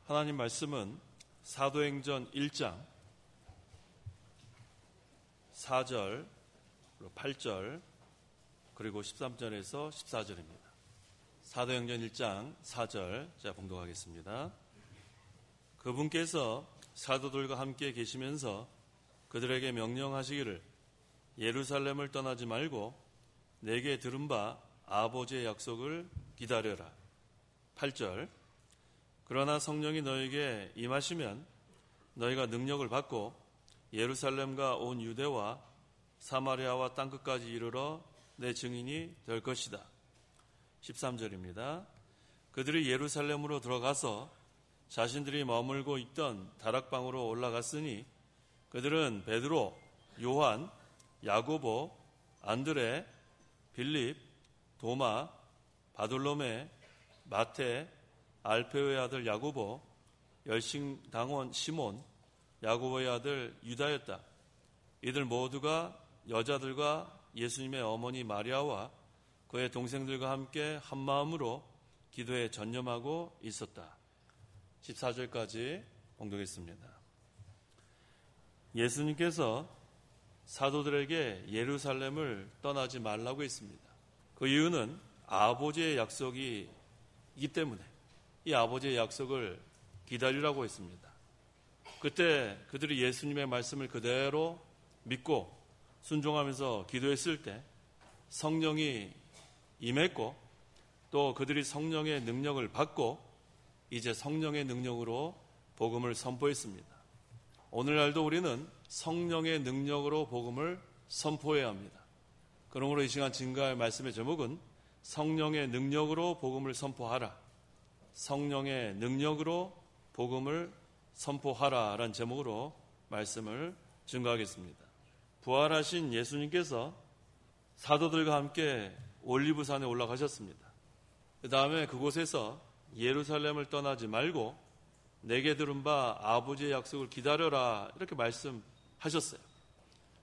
하나님 말씀은 사도행전 1장 4절, 8절, 그리고 13절에서 14절입니다. 사도행전 1장 4절 제가 봉독하겠습니다. 그분께서 사도들과 함께 계시면서 그들에게 명령하시기를 예루살렘을 떠나지 말고 내게 들은 바 아버지의 약속을 기다려라. 8절 그러나 성령이 너에게 임하시면 너희가 능력을 받고 예루살렘과 온 유대와 사마리아와 땅끝까지 이르러 내 증인이 될 것이다. 13절입니다. 그들이 예루살렘으로 들어가서 자신들이 머물고 있던 다락방으로 올라갔으니 그들은 베드로, 요한, 야고보, 안드레, 빌립, 도마, 바돌로메, 마태, 알페오의 아들 야고보, 열심당원 시몬, 야고보의 아들 유다였다. 이들 모두가 여자들과 예수님의 어머니 마리아와 그의 동생들과 함께 한 마음으로 기도에 전념하고 있었다. 14절까지 봉독했습니다. 예수님께서 사도들에게 예루살렘을 떠나지 말라고 했습니다. 그 이유는 아버지의 약속이 있기 때문에 이 아버지의 약속을 기다리라고 했습니다. 그때 그들이 예수님의 말씀을 그대로 믿고 순종하면서 기도했을 때 성령이 임했고 또 그들이 성령의 능력을 받고 이제 성령의 능력으로 복음을 선포했습니다. 오늘날도 우리는 성령의 능력으로 복음을 선포해야 합니다. 그러므로 이 시간 증거할 말씀의 제목은 성령의 능력으로 복음을 선포하라. 성령의 능력으로 복음을 선포하라 라는 제목으로 말씀을 증거하겠습니다. 부활하신 예수님께서 사도들과 함께 올리브산에 올라가셨습니다. 그 다음에 그곳에서 예루살렘을 떠나지 말고 내게 들은 바 아버지의 약속을 기다려라 이렇게 말씀하셨어요.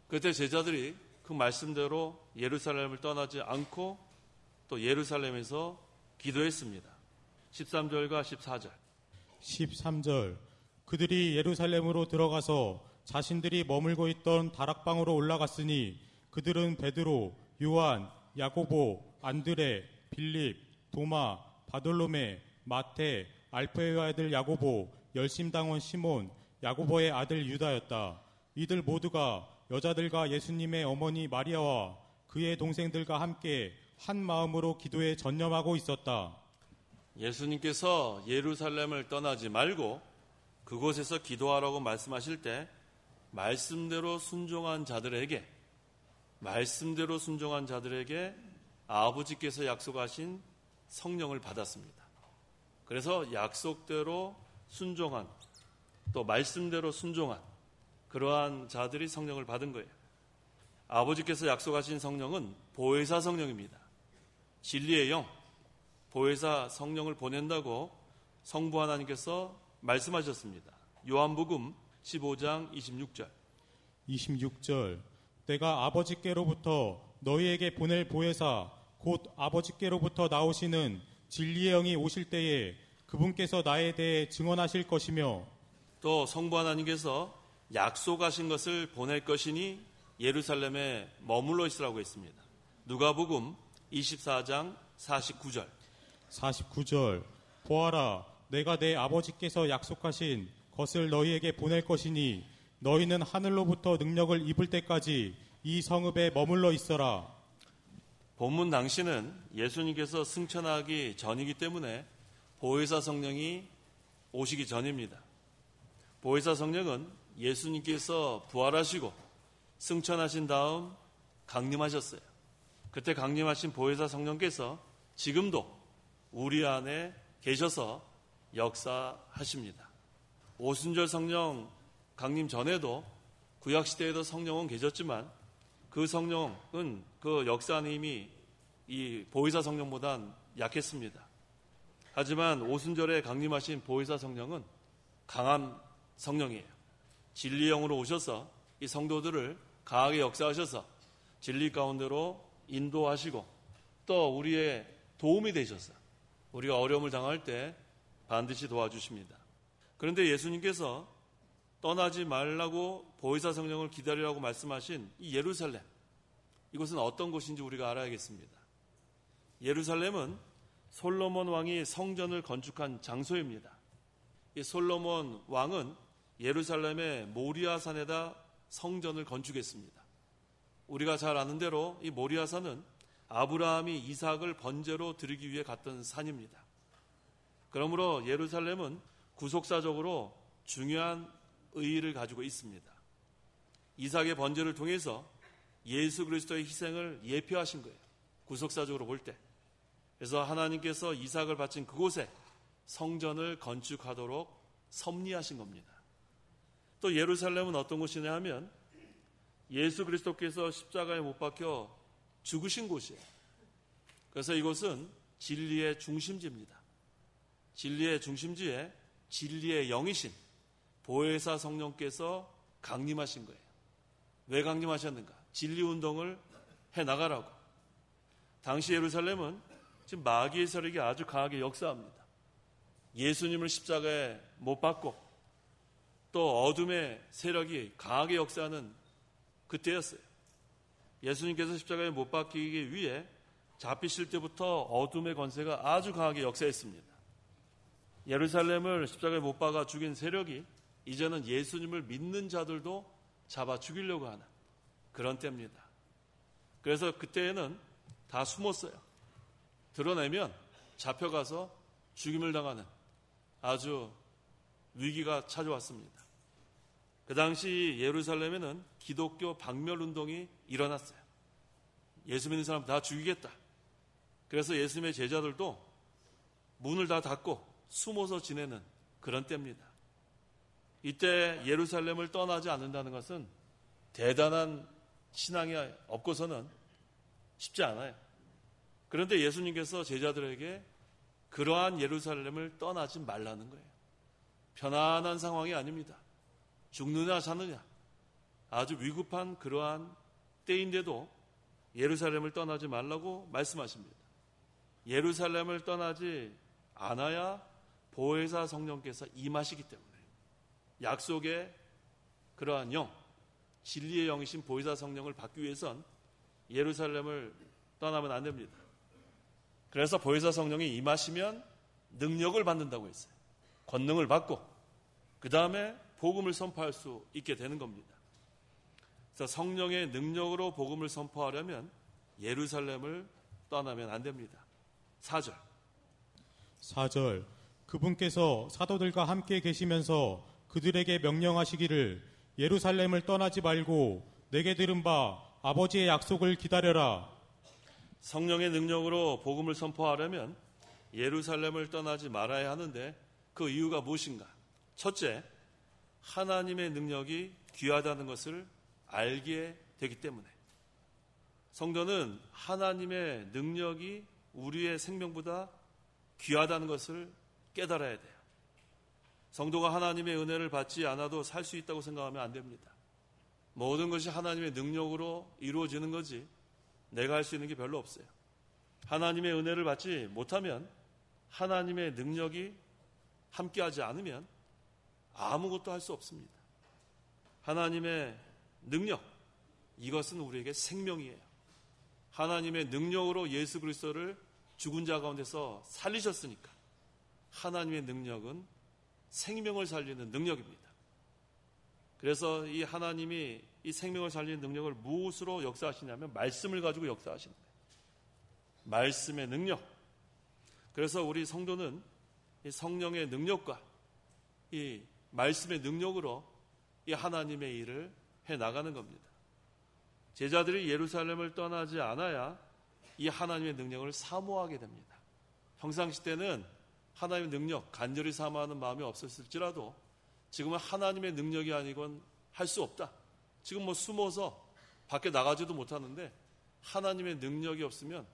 그때 제자들이 그 말씀대로 예루살렘을 떠나지 않고 또 예루살렘에서 기도했습니다. 13절과 14절 13절 그들이 예루살렘으로 들어가서 자신들이 머물고 있던 다락방으로 올라갔으니 그들은 베드로, 요한, 야고보, 안드레, 빌립, 도마, 바돌로메, 마태, 알페오의 아들 야고보, 열심당원 시몬, 야고보의 아들 유다였다. 이들 모두가 여자들과 예수님의 어머니 마리아와 그의 동생들과 함께 한 마음으로 기도에 전념하고 있었다. 예수님께서 예루살렘을 떠나지 말고 그곳에서 기도하라고 말씀하실 때 말씀대로 순종한 자들에게 아버지께서 약속하신 성령을 받았습니다. 그래서 약속대로 순종한 또 말씀대로 순종한 그러한 자들이 성령을 받은 거예요. 아버지께서 약속하신 성령은 보혜사 성령입니다. 진리의 영, 보혜사 성령을 보낸다고 성부 하나님께서 말씀하셨습니다. 요한복음 15장 26절 내가 아버지께로부터 너희에게 보낼 보혜사 곧 아버지께로부터 나오시는 진리의 영이 오실 때에 그분께서 나에 대해 증언하실 것이며 또 성부 하나님께서 약속하신 것을 보낼 것이니 예루살렘에 머물러 있으라고 했습니다. 누가복음 24장 49절 보아라 내가 내 아버지께서 약속하신 것을 너희에게 보낼 것이니 너희는 하늘로부터 능력을 입을 때까지 이 성읍에 머물러 있어라. 본문 당시는 예수님께서 승천하기 전이기 때문에 보혜사 성령이 오시기 전입니다. 보혜사 성령은 예수님께서 부활하시고 승천하신 다음 강림하셨어요. 그때 강림하신 보혜사 성령께서 지금도 우리 안에 계셔서 역사하십니다. 오순절 성령 강림 전에도 구약시대에도 성령은 계셨지만 그 성령은 그 역사하는 힘이 이 보혜사 성령보단 약했습니다. 하지만 오순절에 강림하신 보혜사 성령은 강한 성령이에요. 진리 영으로 오셔서 이 성도들을 강하게 역사하셔서 진리 가운데로 인도하시고 또 우리의 도움이 되셔서 우리가 어려움을 당할 때 반드시 도와주십니다. 그런데 예수님께서 떠나지 말라고 보혜사 성령을 기다리라고 말씀하신 이 예루살렘, 이것은 어떤 곳인지 우리가 알아야겠습니다. 예루살렘은 솔로몬 왕이 성전을 건축한 장소입니다. 이 솔로몬 왕은 예루살렘의 모리아산에다 성전을 건축했습니다. 우리가 잘 아는 대로 이 모리아산은 아브라함이 이삭을 번제로 드리기 위해 갔던 산입니다. 그러므로 예루살렘은 구속사적으로 중요한 의의를 가지고 있습니다. 이삭의 번제를 통해서 예수 그리스도의 희생을 예표하신 거예요. 구속사적으로 볼 때. 그래서 하나님께서 이삭을 바친 그곳에 성전을 건축하도록 섭리하신 겁니다. 또 예루살렘은 어떤 곳이냐 하면 예수 그리스도께서 십자가에 못 박혀 죽으신 곳이에요. 그래서 이곳은 진리의 중심지입니다. 진리의 중심지에 진리의 영이신 보혜사 성령께서 강림하신 거예요. 왜 강림하셨는가? 진리운동을 해나가라고. 당시 예루살렘은 지금 마귀의 세력이 아주 강하게 역사합니다. 예수님을 십자가에 못 박고 또 어둠의 세력이 강하게 역사하는 그때였어요. 예수님께서 십자가에 못 박히기 위해 잡히실 때부터 어둠의 권세가 아주 강하게 역사했습니다. 예루살렘을 십자가에 못 박아 죽인 세력이 이제는 예수님을 믿는 자들도 잡아 죽이려고 하는 그런 때입니다. 그래서 그때에는 다 숨었어요. 드러내면 잡혀가서 죽임을 당하는 아주 위기가 찾아왔습니다. 그 당시 예루살렘에는 기독교 박멸운동이 일어났어요. 예수 믿는 사람 다 죽이겠다. 그래서 예수님의 제자들도 문을 다 닫고 숨어서 지내는 그런 때입니다. 이때 예루살렘을 떠나지 않는다는 것은 대단한 신앙이 없고서는 쉽지 않아요. 그런데 예수님께서 제자들에게 그러한 예루살렘을 떠나지 말라는 거예요. 편안한 상황이 아닙니다. 죽느냐 사느냐 아주 위급한 그러한 때인데도 예루살렘을 떠나지 말라고 말씀하십니다. 예루살렘을 떠나지 않아야 보혜사 성령께서 임하시기 때문에 약속의 그러한 영, 진리의 영이신 보혜사 성령을 받기 위해선 예루살렘을 떠나면 안 됩니다. 그래서 보혜사 성령이 임하시면 능력을 받는다고 했어요. 권능을 받고 그 다음에 복음을 선포할 수 있게 되는 겁니다. 그래서 성령의 능력으로 복음을 선포하려면 예루살렘을 떠나면 안 됩니다. 4절. 그분께서 사도들과 함께 계시면서 그들에게 명령하시기를 예루살렘을 떠나지 말고 내게 들은 바 아버지의 약속을 기다려라. 성령의 능력으로 복음을 선포하려면 예루살렘을 떠나지 말아야 하는데 그 이유가 무엇인가? 첫째, 하나님의 능력이 귀하다는 것을 알게 되기 때문에. 성도는 하나님의 능력이 우리의 생명보다 귀하다는 것을 깨달아야 돼요. 성도가 하나님의 은혜를 받지 않아도 살 수 있다고 생각하면 안 됩니다. 모든 것이 하나님의 능력으로 이루어지는 거지 내가 할 수 있는 게 별로 없어요. 하나님의 은혜를 받지 못하면 하나님의 능력이 함께하지 않으면 아무것도 할 수 없습니다. 하나님의 능력, 이것은 우리에게 생명이에요. 하나님의 능력으로 예수 그리스도를 죽은 자 가운데서 살리셨으니까 하나님의 능력은 생명을 살리는 능력입니다. 그래서 이 하나님이 이 생명을 살리는 능력을 무엇으로 역사하시냐면 말씀을 가지고 역사하시는 거예요. 말씀의 능력. 그래서 우리 성도는 이 성령의 능력과 이 말씀의 능력으로 이 하나님의 일을 해나가는 겁니다. 제자들이 예루살렘을 떠나지 않아야 이 하나님의 능력을 사모하게 됩니다. 평상시 때는 하나님의 능력 간절히 사모하는 마음이 없었을지라도 지금은 하나님의 능력이 아니건 할 수 없다. 지금 숨어서 밖에 나가지도 못하는데 하나님의 능력이 없으면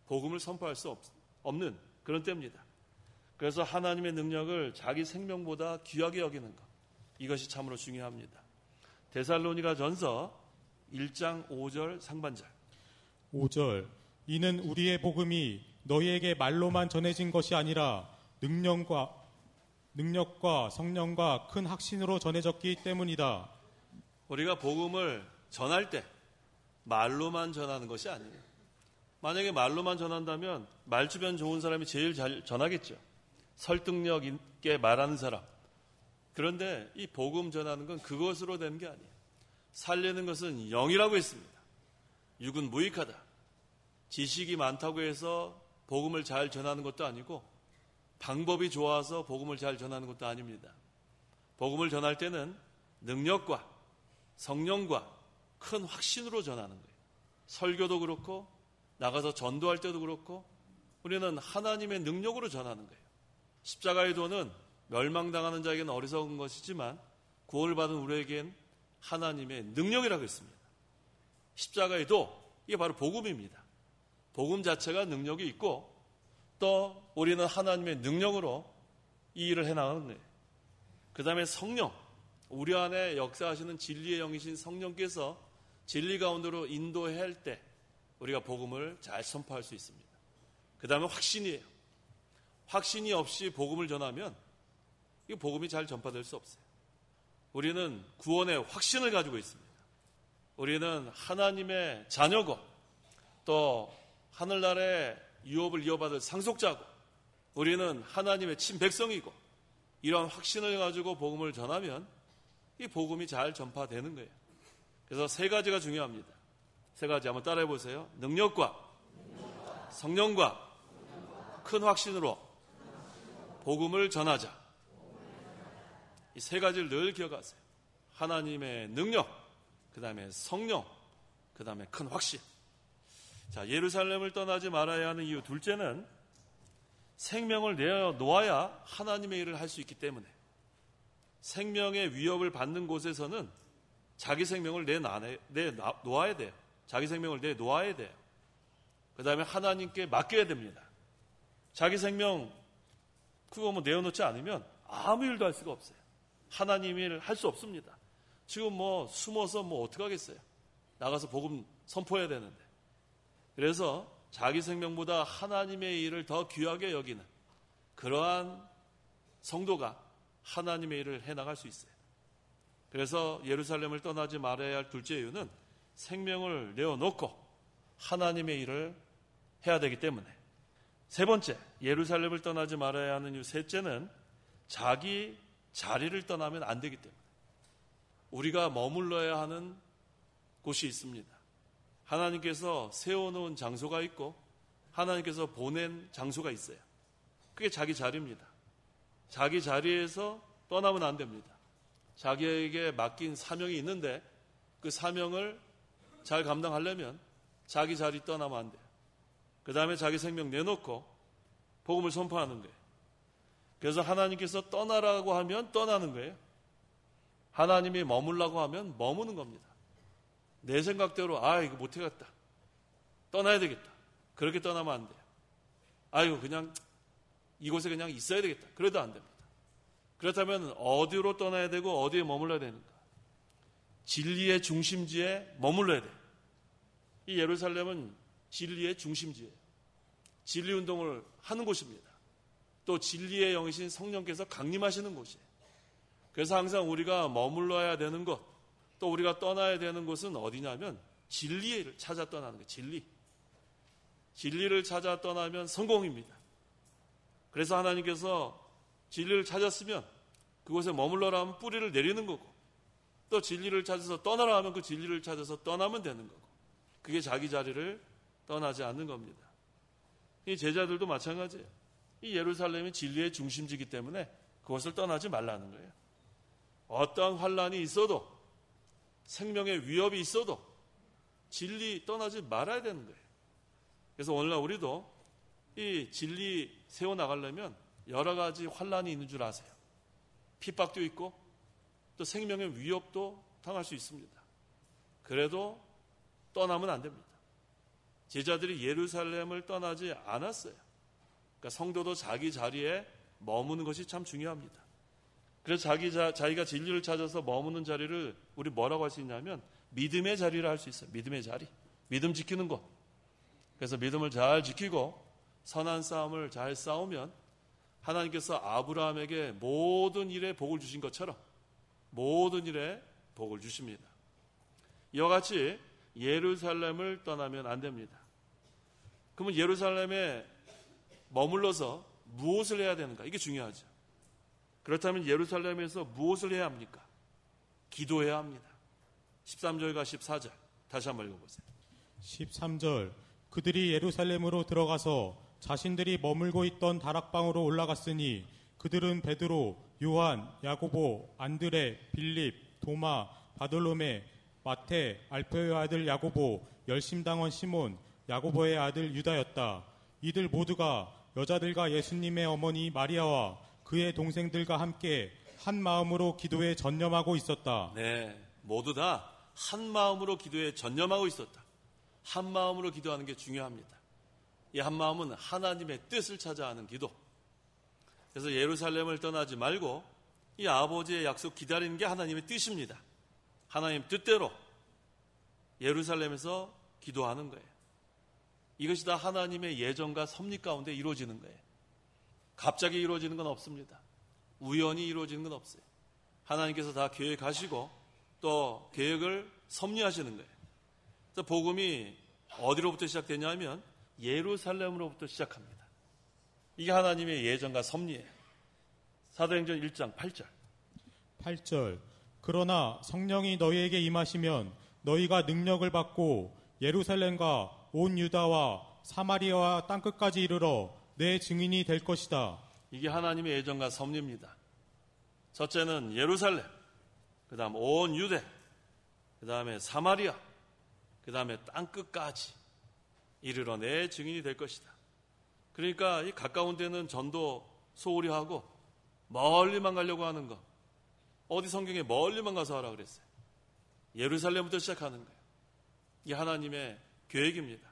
복음을 선포할 수 없는 그런 때입니다. 그래서 하나님의 능력을 자기 생명보다 귀하게 여기는 것, 이것이 참으로 중요합니다. 데살로니가 전서 1장 5절 상반절. 5절. 이는 우리의 복음이 너희에게 말로만 전해진 것이 아니라 능력과 성령과 큰 확신으로 전해졌기 때문이다. 우리가 복음을 전할 때 말로만 전하는 것이 아니에요. 만약에 말로만 전한다면 말주변 좋은 사람이 제일 잘 전하겠죠. 설득력 있게 말하는 사람. 그런데 이 복음 전하는 건 그것으로 되는 게 아니에요. 살리는 것은 영이라고 했습니다. 육은 무익하다. 지식이 많다고 해서 복음을 잘 전하는 것도 아니고 방법이 좋아서 복음을 잘 전하는 것도 아닙니다. 복음을 전할 때는 능력과 성령과 큰 확신으로 전하는 거예요. 설교도 그렇고 나가서 전도할 때도 그렇고 우리는 하나님의 능력으로 전하는 거예요. 십자가의 도는 멸망당하는 자에게는 어리석은 것이지만 구원을 받은 우리에겐 하나님의 능력이라고 했습니다. 십자가의 도, 이게 바로 복음입니다. 복음 자체가 능력이 있고 또 우리는 하나님의 능력으로 이 일을 해나가는 거예요. 그 다음에 성령, 우리 안에 역사하시는 진리의 영이신 성령께서 진리 가운데로 인도할 때 우리가 복음을 잘 선포할 수 있습니다. 그 다음에 확신이에요. 확신이 없이 복음을 전하면 이 복음이 잘 전파될 수 없어요. 우리는 구원의 확신을 가지고 있습니다. 우리는 하나님의 자녀고 또 하늘나라의 유업을 이어받을 상속자고 우리는 하나님의 친백성이고 이런 확신을 가지고 복음을 전하면 이 복음이 잘 전파되는 거예요. 그래서 세 가지가 중요합니다. 세 가지 한번 따라해 보세요. 능력과 성령과 큰 확신으로 복음을 전하자. 이 세 가지를 늘 기억하세요. 하나님의 능력, 그 다음에 성령, 그 다음에 큰 확신. 자, 예루살렘을 떠나지 말아야 하는 이유 둘째는 생명을 내어놓아야 하나님의 일을 할 수 있기 때문에 생명의 위협을 받는 곳에서는 자기 생명을 내놓아야 돼요. 자기 생명을 내놓아야 돼요. 그 다음에 하나님께 맡겨야 됩니다. 자기 생명 그거 뭐 내어놓지 않으면 아무 일도 할 수가 없어요. 하나님 일을 할 수 없습니다. 지금 뭐 숨어서 뭐 어떡하겠어요. 나가서 복음 선포해야 되는데. 그래서 자기 생명보다 하나님의 일을 더 귀하게 여기는 그러한 성도가 하나님의 일을 해나갈 수 있어요. 그래서 예루살렘을 떠나지 말아야 할 둘째 이유는 생명을 내어놓고 하나님의 일을 해야 되기 때문에. 세 번째, 예루살렘을 떠나지 말아야 하는 이유 셋째는 자기 자리를 떠나면 안 되기 때문에. 우리가 머물러야 하는 곳이 있습니다. 하나님께서 세워놓은 장소가 있고 하나님께서 보낸 장소가 있어요. 그게 자기 자리입니다. 자기 자리에서 떠나면 안 됩니다. 자기에게 맡긴 사명이 있는데 그 사명을 잘 감당하려면 자기 자리 떠나면 안 돼요. 그 다음에 자기 생명 내놓고 복음을 선포하는 거예요. 그래서 하나님께서 떠나라고 하면 떠나는 거예요. 하나님이 머물라고 하면 머무는 겁니다. 내 생각대로 이거 못해겠다. 떠나야 되겠다. 그렇게 떠나면 안 돼요. 그냥 이곳에 그냥 있어야 되겠다. 그래도 안 됩니다. 그렇다면 어디로 떠나야 되고 어디에 머물러야 되는가? 진리의 중심지에 머물러야 돼요. 이 예루살렘은 진리의 중심지예요. 진리 운동을 하는 곳입니다. 또 진리의 영이신 성령께서 강림하시는 곳이에요. 그래서 항상 우리가 머물러야 되는 것, 또 우리가 떠나야 되는 곳은 어디냐면 진리를 찾아 떠나는 거예요. 진리를 찾아 떠나면 성공입니다. 그래서 하나님께서 진리를 찾았으면 그곳에 머물러라 하면 뿌리를 내리는 거고 또 진리를 찾아서 떠나라 하면 그 진리를 찾아서 떠나면 되는 거고 그게 자기 자리를 떠나지 않는 겁니다. 이 제자들도 마찬가지예요. 이 예루살렘이 진리의 중심지이기 때문에 그것을 떠나지 말라는 거예요. 어떠한 환란이 있어도 생명의 위협이 있어도 진리 떠나지 말아야 되는 거예요. 그래서 오늘날 우리도 이 진리 세워나가려면 여러 가지 환란이 있는 줄 아세요. 핍박도 있고 또 생명의 위협도 당할 수 있습니다. 그래도 떠나면 안 됩니다. 제자들이 예루살렘을 떠나지 않았어요. 그러니까 성도도 자기 자리에 머무는 것이 참 중요합니다. 그래서 자기가 진리를 찾아서 머무는 자리를 우리 뭐라고 할 수 있냐면 믿음의 자리를 할 수 있어요. 믿음의 자리. 믿음 지키는 것. 그래서 믿음을 잘 지키고 선한 싸움을 잘 싸우면 하나님께서 아브라함에게 모든 일에 복을 주신 것처럼 모든 일에 복을 주십니다. 이와 같이 예루살렘을 떠나면 안 됩니다. 그러면 예루살렘에 머물러서 무엇을 해야 되는가? 이게 중요하죠. 그렇다면 예루살렘에서 무엇을 해야 합니까? 기도해야 합니다. 13절과 14절 다시 한번 읽어보세요. 13절 그들이 예루살렘으로 들어가서 자신들이 머물고 있던 다락방으로 올라갔으니 그들은 베드로, 요한, 야고보, 안드레, 빌립, 도마, 바돌로메, 마태, 알페의 아들 야고보, 열심당원 시몬, 야고보의 아들 유다였다. 이들 모두가 여자들과 예수님의 어머니 마리아와 그의 동생들과 함께 한 마음으로 기도에 전념하고 있었다. 네, 모두 다 한 마음으로 기도에 전념하고 있었다. 한 마음으로 기도하는 게 중요합니다. 이 한 마음은 하나님의 뜻을 찾아하는 기도. 그래서 예루살렘을 떠나지 말고 이 아버지의 약속 기다리는 게 하나님의 뜻입니다. 하나님 뜻대로 예루살렘에서 기도하는 거예요. 이것이 다 하나님의 예정과 섭리 가운데 이루어지는 거예요. 갑자기 이루어지는 건 없습니다. 우연히 이루어지는 건 없어요. 하나님께서 다 계획하시고 또 계획을 섭리하시는 거예요. 그래서 복음이 어디로부터 시작되냐면 예루살렘으로부터 시작합니다. 이게 하나님의 예정과 섭리예요. 사도행전 1장 8절. 8절 그러나 성령이 너희에게 임하시면 너희가 능력을 받고 예루살렘과 온 유다와 사마리아와 땅끝까지 이르러 내 증인이 될 것이다. 이게 하나님의 예정과 섭리입니다. 첫째는 예루살렘, 그 다음 온 유대, 그 다음에 사마리아, 그 다음에 땅끝까지 이르러 내 증인이 될 것이다. 그러니까 이 가까운 데는 전도 소홀히 하고 멀리만 가려고 하는 거, 어디 성경에 멀리만 가서 하라 그랬어요. 예루살렘부터 시작하는 거예요. 이게 하나님의 계획입니다.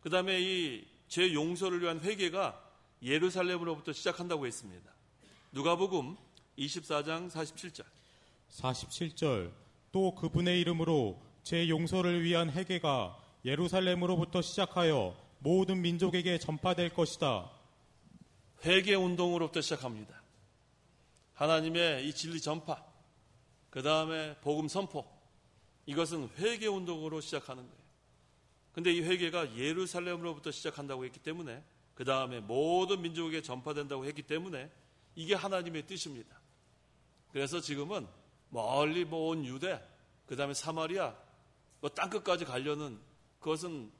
그 다음에 이 죄 용서를 위한 회개가 예루살렘으로부터 시작한다고 했습니다. 누가복음 24장 47절. 47절 또 그분의 이름으로 제 용서를 위한 회개가 예루살렘으로부터 시작하여 모든 민족에게 전파될 것이다. 회개 운동으로부터 시작합니다. 하나님의 이 진리 전파, 그 다음에 복음 선포, 이것은 회개 운동으로 시작하는 거예요. 근데 이 회개가 예루살렘으로부터 시작한다고 했기 때문에, 그 다음에 모든 민족에게 전파된다고 했기 때문에 이게 하나님의 뜻입니다. 그래서 지금은 멀리 온 유대, 그 다음에 사마리아, 땅끝까지 가려는 그것은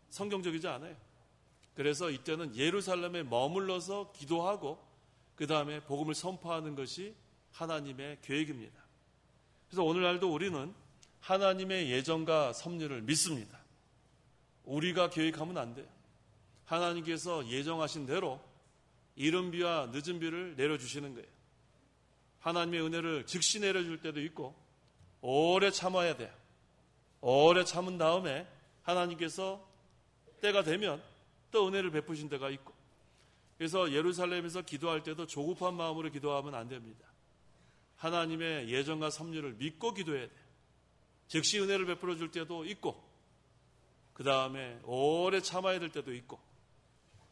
성경적이지 않아요. 그래서 이때는 예루살렘에 머물러서 기도하고 그 다음에 복음을 선포하는 것이 하나님의 계획입니다. 그래서 오늘날도 우리는 하나님의 예정과 섭리를 믿습니다. 우리가 계획하면 안 돼요. 하나님께서 예정하신 대로 이른비와 늦은비를 내려주시는 거예요. 하나님의 은혜를 즉시 내려줄 때도 있고 오래 참아야 돼요. 오래 참은 다음에 하나님께서 때가 되면 또 은혜를 베푸신 때가 있고, 그래서 예루살렘에서 기도할 때도 조급한 마음으로 기도하면 안 됩니다. 하나님의 예정과 섭리를 믿고 기도해야 돼요. 즉시 은혜를 베풀어 줄 때도 있고 그 다음에 오래 참아야 될 때도 있고,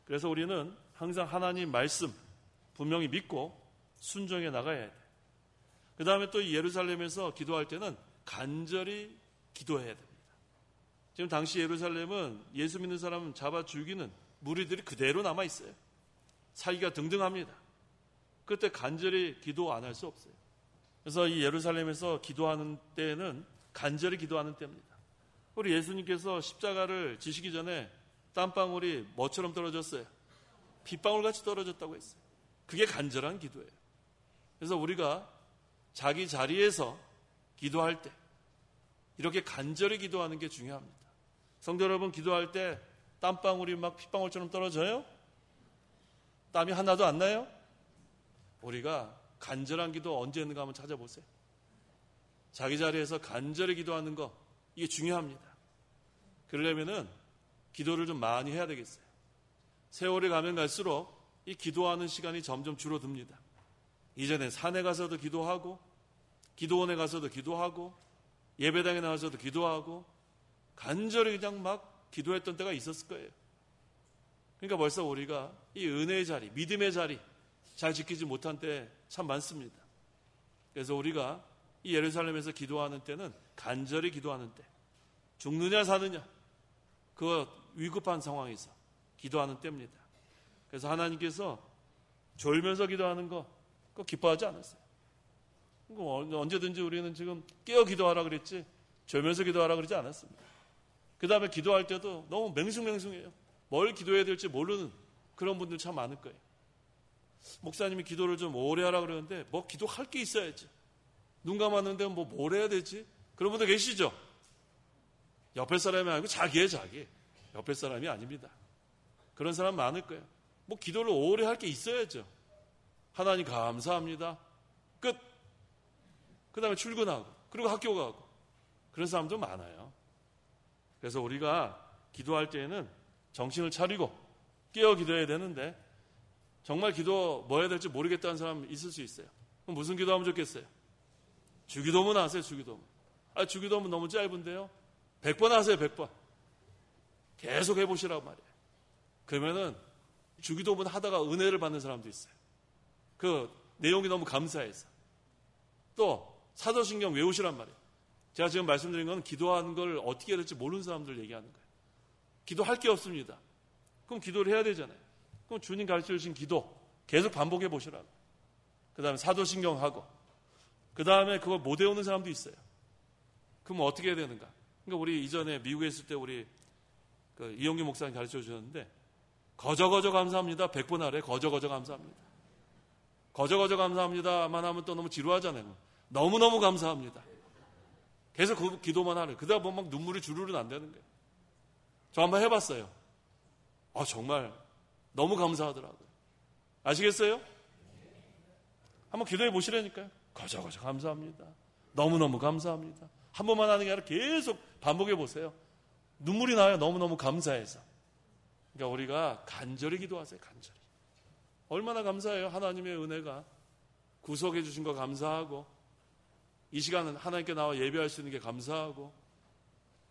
그래서 우리는 항상 하나님 말씀 분명히 믿고 순종해 나가야 돼요. 그 다음에 또 예루살렘에서 기도할 때는 간절히 기도해야 됩니다. 지금 당시 예루살렘은 예수 믿는 사람 잡아 죽이는 무리들이 그대로 남아있어요. 살기가 등등합니다. 그때 간절히 기도 안 할 수 없어요. 그래서 이 예루살렘에서 기도하는 때는 간절히 기도하는 때입니다. 우리 예수님께서 십자가를 지시기 전에 땀방울이 뭐처럼 떨어졌어요? 빗방울같이 떨어졌다고 했어요. 그게 간절한 기도예요. 그래서 우리가 자기 자리에서 기도할 때 이렇게 간절히 기도하는 게 중요합니다. 성도 여러분, 기도할 때 땀방울이 막 핏방울처럼 떨어져요? 땀이 하나도 안 나요? 우리가 간절한 기도 언제 했는가 한번 찾아보세요. 자기 자리에서 간절히 기도하는 거, 이게 중요합니다. 그러려면은 기도를 좀 많이 해야 되겠어요. 세월이 가면 갈수록 이 기도하는 시간이 점점 줄어듭니다. 이전에 산에 가서도 기도하고, 기도원에 가서도 기도하고, 예배당에 나와서도 기도하고, 간절히 그냥 막 기도했던 때가 있었을 거예요. 그러니까 벌써 우리가 이 은혜의 자리, 믿음의 자리 잘 지키지 못한 때 참 많습니다. 그래서 우리가 이 예루살렘에서 기도하는 때는 간절히 기도하는 때, 죽느냐 사느냐 그 위급한 상황에서 기도하는 때입니다. 그래서 하나님께서 졸면서 기도하는 거 그거 기뻐하지 않았어요. 언제든지 우리는 지금 깨어 기도하라 그랬지 졸면서 기도하라 그러지 않았습니다. 그 다음에 기도할 때도 너무 맹숭맹숭해요. 뭘 기도해야 될지 모르는 그런 분들 참 많을 거예요. 목사님이 기도를 좀 오래 하라 그러는데 뭐 기도할 게 있어야지. 눈 감았는데 뭐 뭘 해야 되지? 그런 분들 계시죠? 옆에 사람이 아니고 자기예요, 자기. 옆에 사람이 아닙니다. 그런 사람 많을 거예요. 뭐 기도를 오래 할 게 있어야죠. 하나님 감사합니다. 끝. 그 다음에 출근하고 그리고 학교 가고 그런 사람도 많아요. 그래서 우리가 기도할 때에는 정신을 차리고 깨어 기도해야 되는데 정말 기도 뭐 해야 될지 모르겠다는 사람 있을 수 있어요. 그럼 무슨 기도하면 좋겠어요? 주기도문 하세요. 주기도문. 주기도문 너무 짧은데요. 100번 하세요. 100번. 계속 해보시라고 말이에요. 그러면은 주기도문 하다가 은혜를 받는 사람도 있어요. 그 내용이 너무 감사해서. 또 사도신경 외우시란 말이에요. 제가 지금 말씀드린 건 기도하는 걸 어떻게 해야 될지 모르는 사람들 얘기하는 거예요. 기도할 게 없습니다. 그럼 기도를 해야 되잖아요. 그럼 주님 가르쳐주신 기도 계속 반복해 보시라고. 그 다음에 사도신경 하고 그 다음에 그걸 못 외우는 사람도 있어요. 그럼 어떻게 해야 되는가? 그러니까 우리 이전에 미국에 있을 때 우리 그 이용규 목사님 가르쳐 주셨는데 거저 감사합니다. 100번 하래. 거저 감사합니다. 거저 감사합니다만 하면 또 너무 지루하잖아요. 너무너무 감사합니다. 계속 그 기도만 하래. 그러다 보면 막 눈물이 주르르 난다는 거예요. 저 한번 해봤어요. 정말 너무 감사하더라고요. 아시겠어요? 한번 기도해 보시라니까요. 거저 감사합니다. 너무너무 감사합니다. 한 번만 하는 게 아니라 계속 반복해 보세요. 눈물이 나요. 너무너무 감사해서. 그러니까 우리가 간절히 기도하세요. 간절히. 얼마나 감사해요. 하나님의 은혜가 구속해 주신 거 감사하고 이 시간은 하나님께 나와 예배할 수 있는 게 감사하고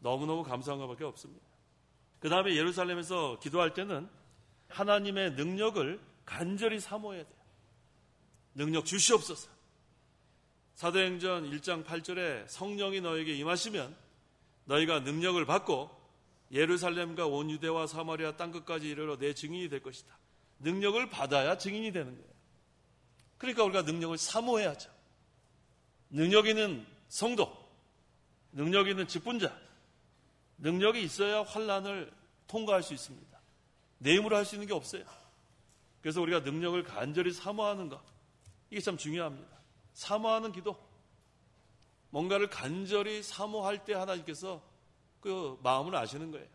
너무너무 감사한 것밖에 없습니다. 그 다음에 예루살렘에서 기도할 때는 하나님의 능력을 간절히 사모해야 돼요. 능력 주시옵소서. 사도행전 1장 8절에 성령이 너에게 임하시면 너희가 능력을 받고 예루살렘과 온 유대와 사마리아 땅끝까지 이르러 내 증인이 될 것이다. 능력을 받아야 증인이 되는 거예요. 그러니까 우리가 능력을 사모해야죠. 능력 있는 성도, 능력 있는 직분자, 능력이 있어야 환난을 통과할 수 있습니다. 내 힘으로 할 수 있는 게 없어요. 그래서 우리가 능력을 간절히 사모하는 것, 이게 참 중요합니다. 사모하는 기도. 뭔가를 간절히 사모할 때 하나님께서 그 마음을 아시는 거예요.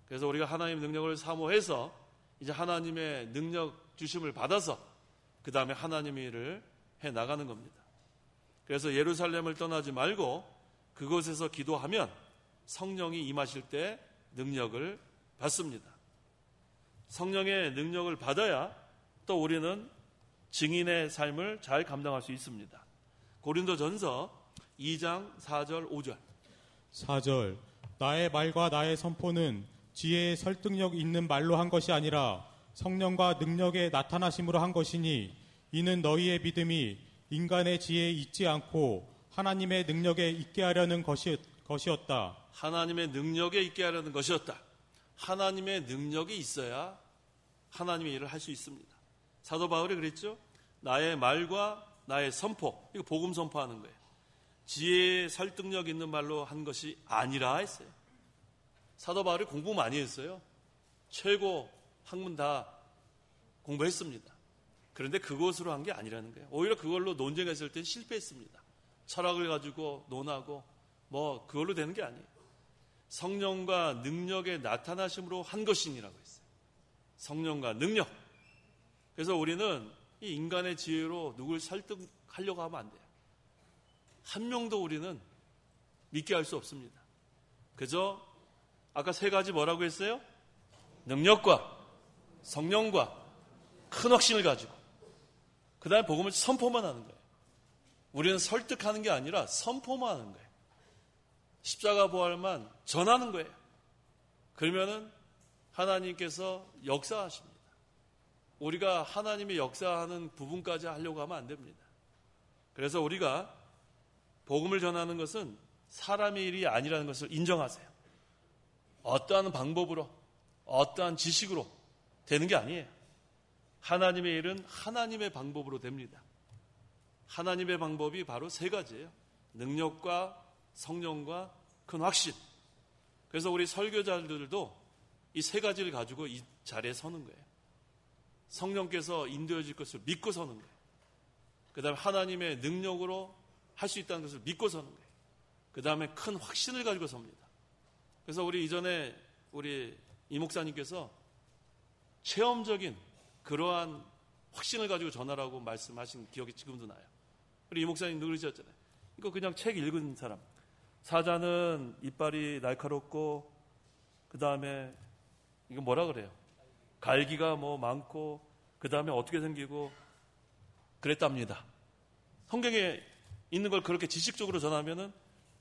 그래서 우리가 하나님의 능력을 사모해서 이제 하나님의 능력 주심을 받아서 그 다음에 하나님의 일을 해나가는 겁니다. 그래서 예루살렘을 떠나지 말고 그곳에서 기도하면 성령이 임하실 때 능력을 받습니다. 성령의 능력을 받아야 또 우리는 증인의 삶을 잘 감당할 수 있습니다. 고린도전서 2장 4절 5절 4절 나의 말과 나의 선포는 지혜의 설득력 있는 말로 한 것이 아니라 성령과 능력의 나타나심으로 한 것이니 이는 너희의 믿음이 인간의 지혜에 있지 않고 하나님의 능력에 있게 하려는 것이었다. 하나님의 능력에 있게 하려는 것이었다. 하나님의 능력이 있어야 하나님의 일을 할 수 있습니다. 사도 바울이 그랬죠. 나의 말과 나의 선포, 이거 복음 선포하는 거예요. 지혜의 설득력 있는 말로 한 것이 아니라 했어요. 사도 바울이 공부 많이 했어요. 최고 학문 다 공부했습니다. 그런데 그것으로 한 게 아니라는 거예요. 오히려 그걸로 논쟁했을 때 실패했습니다. 철학을 가지고 논하고 뭐 그걸로 되는 게 아니에요. 성령과 능력의 나타나심으로 한 것이니라고 했어요. 성령과 능력. 그래서 우리는 이 인간의 지혜로 누굴 설득하려고 하면 안 돼요. 한 명도 우리는 믿게 할 수 없습니다. 그저 아까 세 가지 뭐라고 했어요? 능력과 성령과 큰 확신을 가지고 그 다음에 복음을 선포만 하는 거예요. 우리는 설득하는 게 아니라 선포만 하는 거예요. 십자가 부활만 전하는 거예요. 그러면은 하나님께서 역사하십니다. 우리가 하나님의 역사하는 부분까지 하려고 하면 안 됩니다. 그래서 우리가 복음을 전하는 것은 사람의 일이 아니라는 것을 인정하세요. 어떠한 방법으로, 어떠한 지식으로 되는 게 아니에요. 하나님의 일은 하나님의 방법으로 됩니다. 하나님의 방법이 바로 세 가지예요. 능력과 성령과 큰 확신. 그래서 우리 설교자들도 이 세 가지를 가지고 이 자리에 서는 거예요. 성령께서 인도해 줄 것을 믿고 서는 거예요. 그 다음에 하나님의 능력으로 할 수 있다는 것을 믿고 서는 거예요. 그 다음에 큰 확신을 가지고 섭니다. 그래서 우리 이전에 우리 이 목사님께서 체험적인 그러한 확신을 가지고 전하라고 말씀하신 기억이 지금도 나요. 우리 이 목사님 누구셨잖아요. 이거 그냥 책 읽은 사람. 사자는 이빨이 날카롭고 그 다음에 이거 뭐라 그래요? 갈기가 뭐 많고 그 다음에 어떻게 생기고 그랬답니다. 성경에 있는 걸 그렇게 지식적으로 전하면은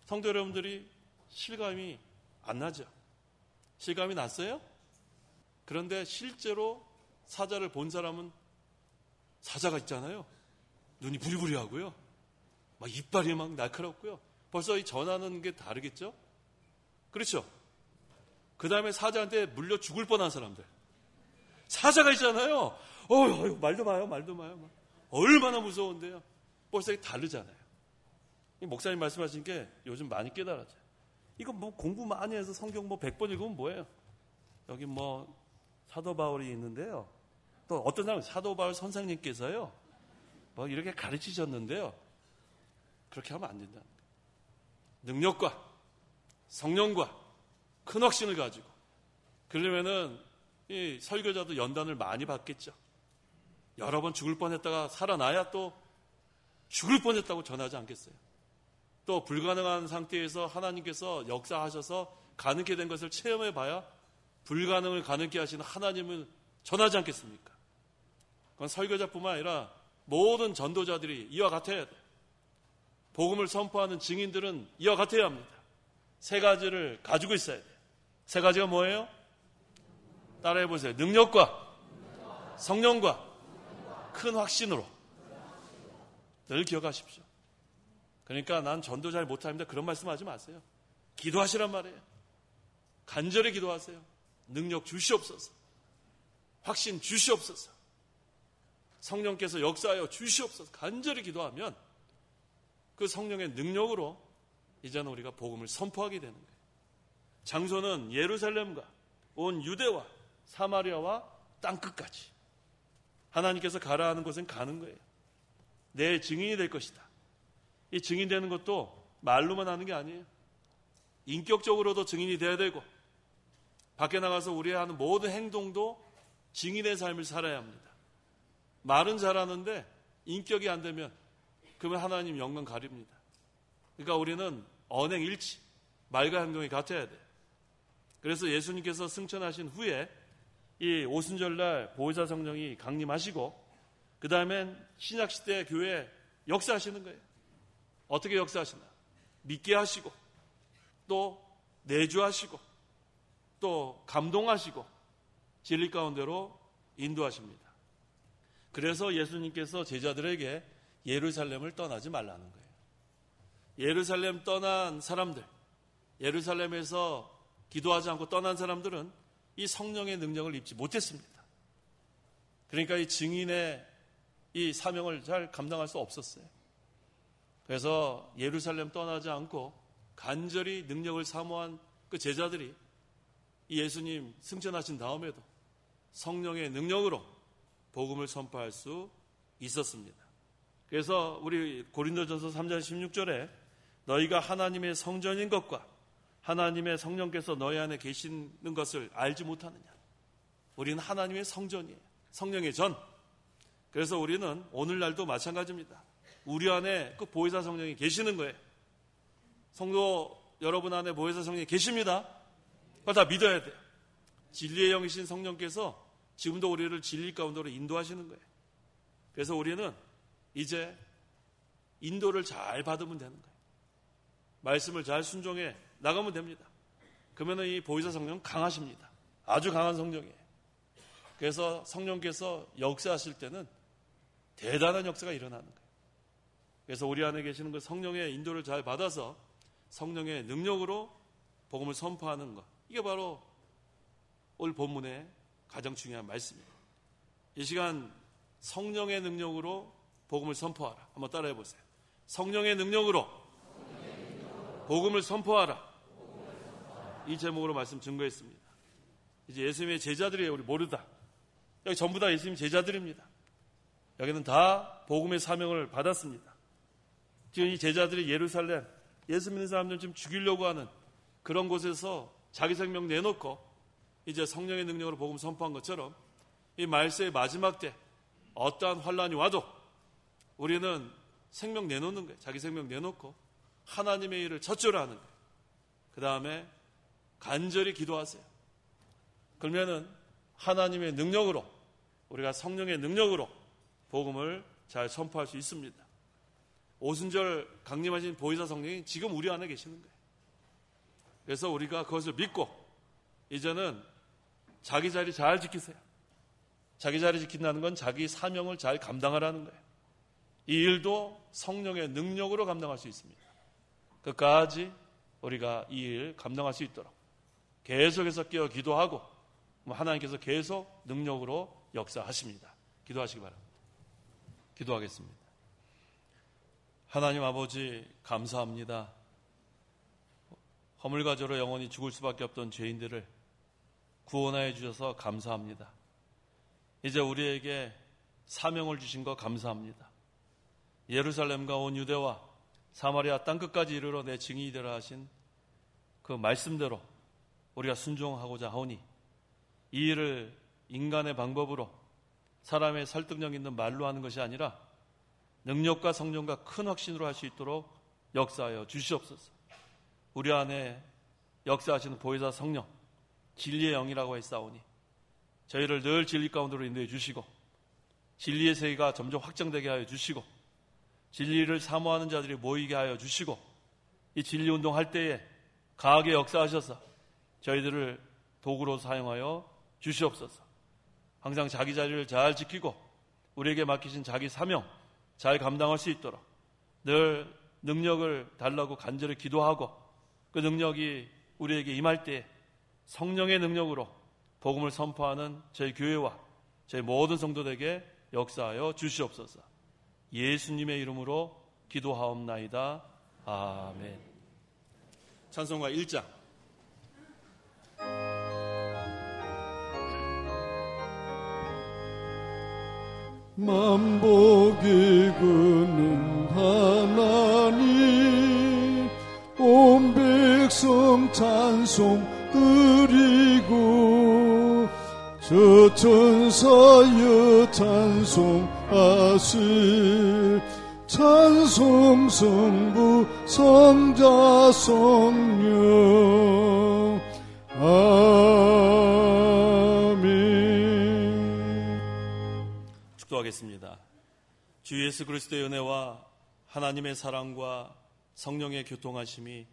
성도 여러분들이 실감이 안 나죠. 실감이 났어요? 그런데 실제로 사자를 본 사람은 사자가 있잖아요. 눈이 부리부리하고요. 막 이빨이 막 날카롭고요. 벌써 이 전하는 게 다르겠죠? 그렇죠? 그 다음에 사자한테 물려 죽을 뻔한 사람들. 사자가 있잖아요. 말도 마요. 얼마나 무서운데요. 벌써 이게 다르잖아요. 목사님 말씀하신 게 요즘 많이 깨달았죠. 이거 뭐 공부 많이 해서 성경 뭐 100번 읽으면 뭐예요? 여기 뭐 사도 바울이 있는데요. 또 어떤 사람은 사도 바울 선생님께서요. 뭐 이렇게 가르치셨는데요. 그렇게 하면 안 된다. 능력과 성령과 큰 확신을 가지고 그러면은 이 설교자도 연단을 많이 받겠죠. 여러 번 죽을 뻔했다가 살아나야 또 죽을 뻔했다고 전하지 않겠어요. 또 불가능한 상태에서 하나님께서 역사하셔서 가능케 된 것을 체험해 봐야 불가능을 가능케 하시는 하나님을 전하지 않겠습니까? 그건 설교자뿐만 아니라 모든 전도자들이 이와 같아야 돼요. 복음을 선포하는 증인들은 이와 같아야 합니다. 세 가지를 가지고 있어야 돼요. 세 가지가 뭐예요? 따라해 보세요. 능력과 성령과 큰 확신으로. 늘 기억하십시오. 그러니까 난 전도 잘 못합니다. 그런 말씀하지 마세요. 기도하시란 말이에요. 간절히 기도하세요. 능력 주시옵소서. 확신 주시옵소서. 성령께서 역사하여 주시옵소서. 간절히 기도하면 그 성령의 능력으로 이제는 우리가 복음을 선포하게 되는 거예요. 장소는 예루살렘과 온 유대와 사마리아와 땅끝까지 하나님께서 가라 하는 곳은 가는 거예요. 내 증인이 될 것이다. 이 증인 되는 것도 말로만 하는 게 아니에요. 인격적으로도 증인이 돼야 되고 밖에 나가서 우리 하는 모든 행동도 증인의 삶을 살아야 합니다. 말은 잘하는데 인격이 안 되면 그러면 하나님 영광 가립니다. 그러니까 우리는 언행일치, 말과 행동이 같아야 돼요. 그래서 예수님께서 승천하신 후에 이 오순절날 보혜사 성령이 강림하시고 그 다음엔 신약시대 교회에 역사하시는 거예요. 어떻게 역사하시나? 믿게 하시고 또 내주하시고 또 감동하시고 진리 가운데로 인도하십니다. 그래서 예수님께서 제자들에게 예루살렘을 떠나지 말라는 거예요. 예루살렘 떠난 사람들, 예루살렘에서 기도하지 않고 떠난 사람들은 이 성령의 능력을 입지 못했습니다. 그러니까 이 증인의 이 사명을 잘 감당할 수 없었어요. 그래서 예루살렘 떠나지 않고 간절히 능력을 사모한 그 제자들이 이 예수님 승천하신 다음에도 성령의 능력으로 복음을 선포할 수 있었습니다. 그래서 우리 고린도전서 3장 16절에 너희가 하나님의 성전인 것과 하나님의 성령께서 너희 안에 계시는 것을 알지 못하느냐. 우리는 하나님의 성전이에요. 성령의 전. 그래서 우리는 오늘날도 마찬가지입니다. 우리 안에 그 보혜사 성령이 계시는 거예요. 성도 여러분 안에 보혜사 성령이 계십니다. 그걸 다 믿어야 돼요. 진리의 영이신 성령께서 지금도 우리를 진리 가운데로 인도하시는 거예요. 그래서 우리는 이제 인도를 잘 받으면 되는 거예요. 말씀을 잘 순종해 나가면 됩니다. 그러면 이 보혜사 성령은 강하십니다. 아주 강한 성령이에요. 그래서 성령께서 역사하실 때는 대단한 역사가 일어나는 거예요. 그래서 우리 안에 계시는 그 성령의 인도를 잘 받아서 성령의 능력으로 복음을 선포하는 것, 이게 바로 오늘 본문의 가장 중요한 말씀입니다. 이 시간 성령의 능력으로 복음을 선포하라. 한번 따라해 보세요. 성령의 능력으로 복음을 선포하라. 이 제목으로 말씀 증거했습니다. 이제 예수님의 제자들이에요. 우리 모르다. 여기 전부 다 예수님 제자들입니다. 여기는 다 복음의 사명을 받았습니다. 지금 이 제자들이 예루살렘, 예수 믿는 사람들 지금 죽이려고 하는 그런 곳에서 자기 생명 내놓고 이제 성령의 능력으로 복음 선포한 것처럼 이 말세의 마지막 때 어떠한 환란이 와도 우리는 생명 내놓는 거예요. 자기 생명 내놓고 하나님의 일을 첫째로 하는 거예요. 그 다음에 간절히 기도하세요. 그러면은 하나님의 능력으로, 우리가 성령의 능력으로 복음을 잘 선포할 수 있습니다. 오순절 강림하신 보혜사 성령이 지금 우리 안에 계시는 거예요. 그래서 우리가 그것을 믿고 이제는 자기 자리 잘 지키세요. 자기 자리 지킨다는 건 자기 사명을 잘 감당하라는 거예요. 이 일도 성령의 능력으로 감당할 수 있습니다. 끝까지 우리가 이 일 감당할 수 있도록 계속해서 깨어 기도하고 하나님께서 계속 능력으로 역사하십니다. 기도하시기 바랍니다. 기도하겠습니다. 하나님 아버지 감사합니다. 허물과 죄로 영원히 죽을 수밖에 없던 죄인들을 구원하여 주셔서 감사합니다. 이제 우리에게 사명을 주신 거 감사합니다. 예루살렘과 온 유대와 사마리아 땅끝까지 이르러 내 증인이 되라 하신 그 말씀대로 우리가 순종하고자 하오니 이 일을 인간의 방법으로 사람의 설득력 있는 말로 하는 것이 아니라 능력과 성령과 큰 확신으로 할 수 있도록 역사하여 주시옵소서. 우리 안에 역사하시는 보혜사 성령, 진리의 영이라고 했사오니 저희를 늘 진리 가운데로 인도해 주시고 진리의 세계가 점점 확장되게 하여 주시고 진리를 사모하는 자들이 모이게 하여 주시고 이 진리 운동할 때에 강하게 역사하셔서 저희들을 도구로 사용하여 주시옵소서. 항상 자기 자리를 잘 지키고 우리에게 맡기신 자기 사명 잘 감당할 수 있도록 늘 능력을 달라고 간절히 기도하고 그 능력이 우리에게 임할 때 성령의 능력으로 복음을 선포하는 저희 교회와 저희 모든 성도들에게 역사하여 주시옵소서. 예수님의 이름으로 기도하옵나이다. 아멘. 찬송가 1장. 만복이 그는 하나님 온 백성 찬송 드리고 저 천사여 찬송하시 찬송 성부 성자 성령 아멘. 축도하겠습니다. 주 예수 그리스도의 은혜와 하나님의 사랑과 성령의 교통하심이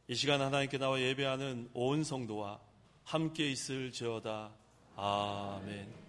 이 시간 하나님께 나와 예배하는 온 성도와 함께 있을지어다. 아멘.